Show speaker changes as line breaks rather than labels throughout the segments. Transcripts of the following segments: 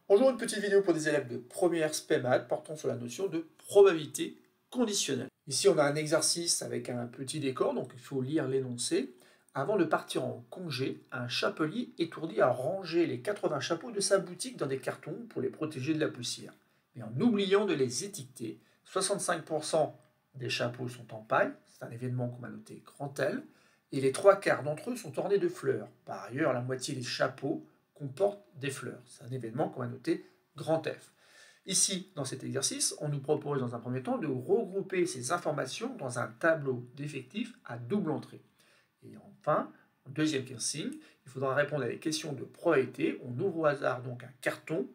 Bonjour, une petite vidéo pour des élèves de première spé maths portant sur la notion de probabilité conditionnelle. Ici, on a un exercice avec un petit décor, donc il faut lire l'énoncé. Avant de partir en congé, un chapelier étourdi a rangé les 80 chapeaux de sa boutique dans des cartons pour les protéger de la poussière. Mais en oubliant de les étiqueter, 65% des chapeaux sont en paille, c'est un événement qu'on va noter grand L, et les 3/4 d'entre eux sont ornés de fleurs. Par ailleurs, la moitié des chapeaux comporte des fleurs. C'est un événement qu'on va noter grand F. Ici, dans cet exercice, on nous propose dans un premier temps de regrouper ces informations dans un tableau d'effectifs à double entrée. Et enfin, en deuxième consigne, il faudra répondre à des questions de probabilité. On ouvre au hasard donc un carton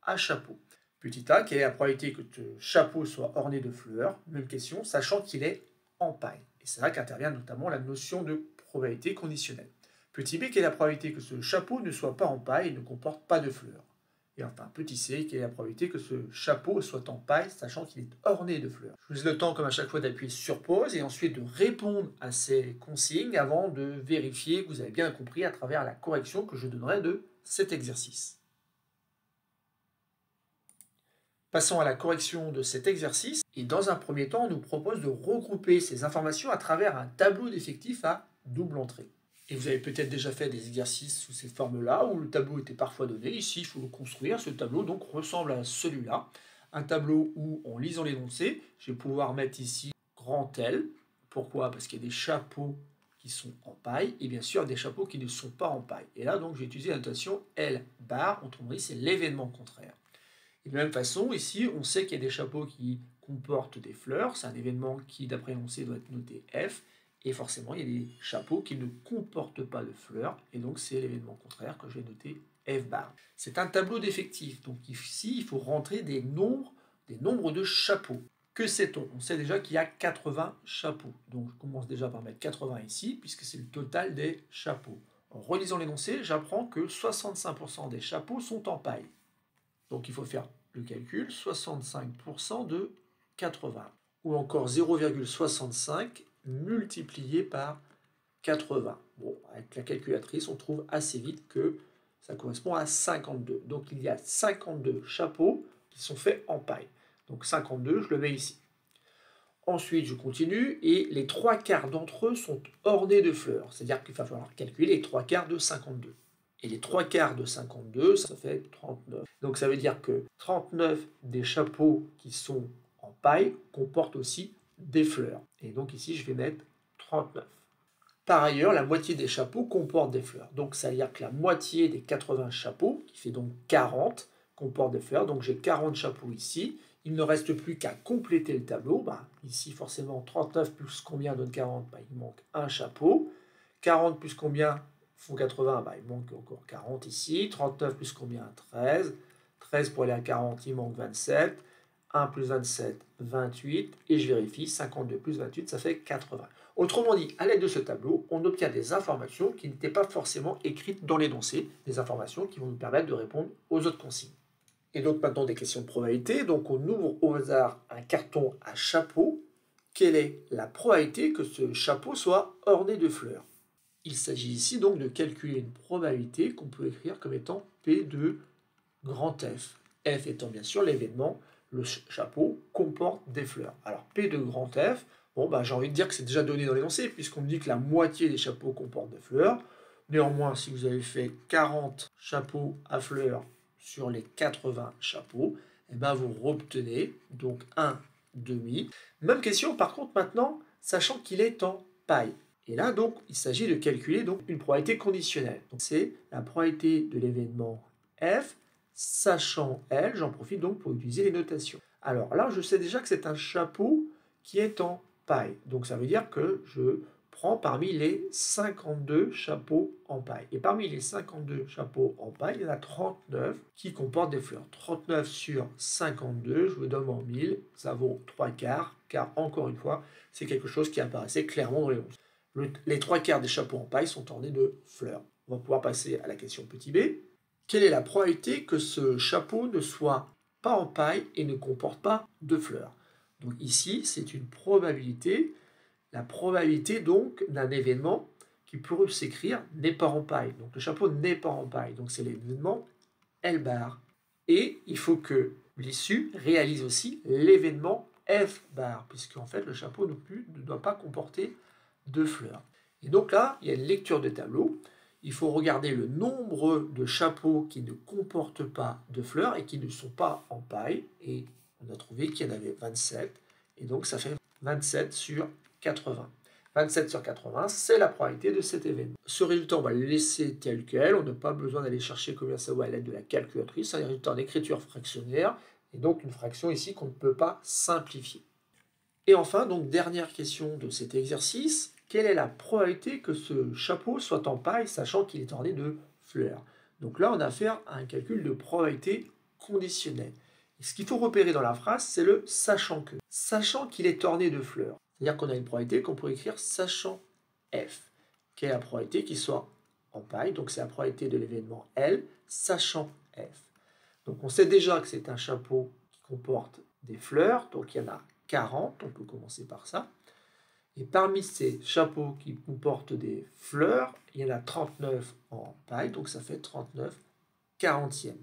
à chapeau. Petit a, quelle est la probabilité que ce chapeau soit orné de fleurs? Même question, sachant qu'il est en paille. Et c'est là qu'intervient notamment la notion de probabilité conditionnelle. Petit b, quelle est la probabilité que ce chapeau ne soit pas en paille et ne comporte pas de fleurs? Et enfin, petit c, quelle est la probabilité que ce chapeau soit en paille, sachant qu'il est orné de fleurs? Je vous laisse le temps, comme à chaque fois, d'appuyer sur pause et ensuite de répondre à ces consignes avant de vérifier que vous avez bien compris à travers la correction que je donnerai de cet exercice. Passons à la correction de cet exercice. Et dans un premier temps, on nous propose de regrouper ces informations à travers un tableau d'effectifs à double entrée. Et vous avez peut-être déjà fait des exercices sous cette forme-là, où le tableau était parfois donné. Ici, il faut le construire. Ce tableau donc ressemble à celui-là. Un tableau où, en lisant l'énoncé, je vais pouvoir mettre ici grand L. Pourquoi? Parce qu'il y a des chapeaux qui sont en paille, et bien sûr des chapeaux qui ne sont pas en paille. Et là, donc, j'ai utilisé la notation L bar. Autrement dit, c'est l'événement contraire. Et de la même façon, ici, on sait qu'il y a des chapeaux qui comportent des fleurs. C'est un événement qui, d'après l'énoncé, doit être noté F. Et forcément, il y a des chapeaux qui ne comportent pas de fleurs. Et donc, c'est l'événement contraire que je vais noter F bar. C'est un tableau d'effectifs. Donc ici, il faut rentrer des nombres de chapeaux. Que sait-on? On sait déjà qu'il y a 80 chapeaux. Donc, je commence déjà par mettre 80 ici, puisque c'est le total des chapeaux. En relisant l'énoncé, j'apprends que 65% des chapeaux sont en paille. Donc, il faut faire le calcul, 65% de 80. Ou encore 0,65 multiplié par 80. Bon, avec la calculatrice, on trouve assez vite que ça correspond à 52. Donc, il y a 52 chapeaux qui sont faits en paille. Donc, 52, je le mets ici. Ensuite, je continue et les 3/4 d'entre eux sont ornés de fleurs. C'est-à-dire qu'il va falloir calculer les 3/4 de 52. Et les 3/4 de 52, ça fait 39. Donc, ça veut dire que 39 des chapeaux qui sont en paille comportent aussi des fleurs. Et donc ici, je vais mettre 39. Par ailleurs, la moitié des chapeaux comportent des fleurs. Donc ça veut dire que la moitié des 80 chapeaux, qui fait donc 40, comportent des fleurs. Donc j'ai 40 chapeaux ici. Il ne reste plus qu'à compléter le tableau. Ici, forcément, 39 plus combien donne 40? Il manque un chapeau. 40 plus combien font 80? Il manque encore 40 ici. 39 plus combien? 13. 13 pour aller à 40, il manque 27. 1 plus 27, 28, et je vérifie, 52 plus 28, ça fait 80. Autrement dit, à l'aide de ce tableau, on obtient des informations qui n'étaient pas forcément écrites dans l'énoncé, des informations qui vont nous permettre de répondre aux autres consignes. Et donc maintenant des questions de probabilité, donc on ouvre au hasard un carton à chapeau. Quelle est la probabilité que ce chapeau soit orné de fleurs? Il s'agit ici donc de calculer une probabilité qu'on peut écrire comme étant P de grand F. F étant bien sûr l'événement, le chapeau comporte des fleurs. Alors P de grand F, j'ai envie de dire que c'est déjà donné dans l'énoncé, puisqu'on me dit que la moitié des chapeaux comportent des fleurs. Néanmoins, si vous avez fait 40 chapeaux à fleurs sur les 80 chapeaux, vous obtenez donc un demi. Même question par contre maintenant, sachant qu'il est en paille. Et là donc, il s'agit de calculer donc une probabilité conditionnelle. Donc c'est la probabilité de l'événement F, sachant L, j'en profite donc pour utiliser les notations. Alors là, je sais déjà que c'est un chapeau qui est en paille. Donc ça veut dire que je prends parmi les 52 chapeaux en paille. Et parmi les 52 chapeaux en paille, il y en a 39 qui comportent des fleurs. 39 sur 52, je vous donne en 1000, ça vaut 3/4, car encore une fois, c'est quelque chose qui apparaissait clairement dans l'énoncé. Les 3/4 des chapeaux en paille sont ornés de fleurs. On va pouvoir passer à la question petit b. Quelle est la probabilité que ce chapeau ne soit pas en paille et ne comporte pas de fleurs? Donc ici, c'est une probabilité. La probabilité donc d'un événement qui pourrait s'écrire n'est pas en paille. Donc le chapeau n'est pas en paille. Donc c'est l'événement L bar. Et il faut que l'issue réalise aussi l'événement F bar, puisque en fait le chapeau ne doit pas comporter de fleurs. Et donc là, il y a une lecture de tableau. Il faut regarder le nombre de chapeaux qui ne comportent pas de fleurs et qui ne sont pas en paille. Et on a trouvé qu'il y en avait 27. Et donc ça fait 27 sur 80. 27 sur 80, c'est la probabilité de cet événement. Ce résultat, on va le laisser tel quel. On n'a pas besoin d'aller chercher combien ça vaut à l'aide de la calculatrice. C'est un résultat en écriture fractionnaire. Et donc une fraction ici qu'on ne peut pas simplifier. Et enfin, donc dernière question de cet exercice. Quelle est la probabilité que ce chapeau soit en paille, sachant qu'il est orné de fleurs? Donc là, on a affaire à un calcul de probabilité conditionnelle. Et ce qu'il faut repérer dans la phrase, c'est le sachant que. Sachant qu'il est orné de fleurs. C'est-à-dire qu'on a une probabilité qu'on pourrait écrire sachant F. Quelle est la probabilité qu'il soit en paille? Donc c'est la probabilité de l'événement L, sachant F. Donc on sait déjà que c'est un chapeau qui comporte des fleurs. Donc il y en a 40, on peut commencer par ça. Et parmi ces chapeaux qui comportent des fleurs, il y en a 39 en paille, donc ça fait 39 40e.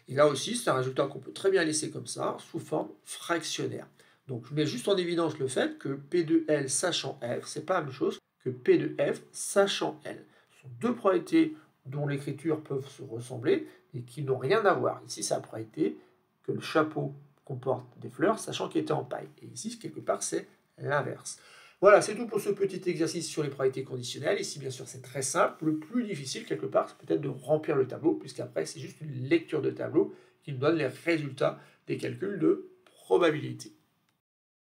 Et là aussi, c'est un résultat qu'on peut très bien laisser comme ça, sous forme fractionnaire. Donc je mets juste en évidence le fait que P de L sachant F, c'est pas la même chose que P de F sachant L. Ce sont deux probabilités dont l'écriture peut se ressembler et qui n'ont rien à voir. Ici, c'est la probabilité que le chapeau comporte des fleurs, sachant qu'il était en paille. Et ici, quelque part, c'est l'inverse. Voilà, c'est tout pour ce petit exercice sur les probabilités conditionnelles. Ici, bien sûr, c'est très simple. Le plus difficile, quelque part, c'est peut-être de remplir le tableau, puisqu'après, c'est juste une lecture de tableau qui nous donne les résultats des calculs de probabilité.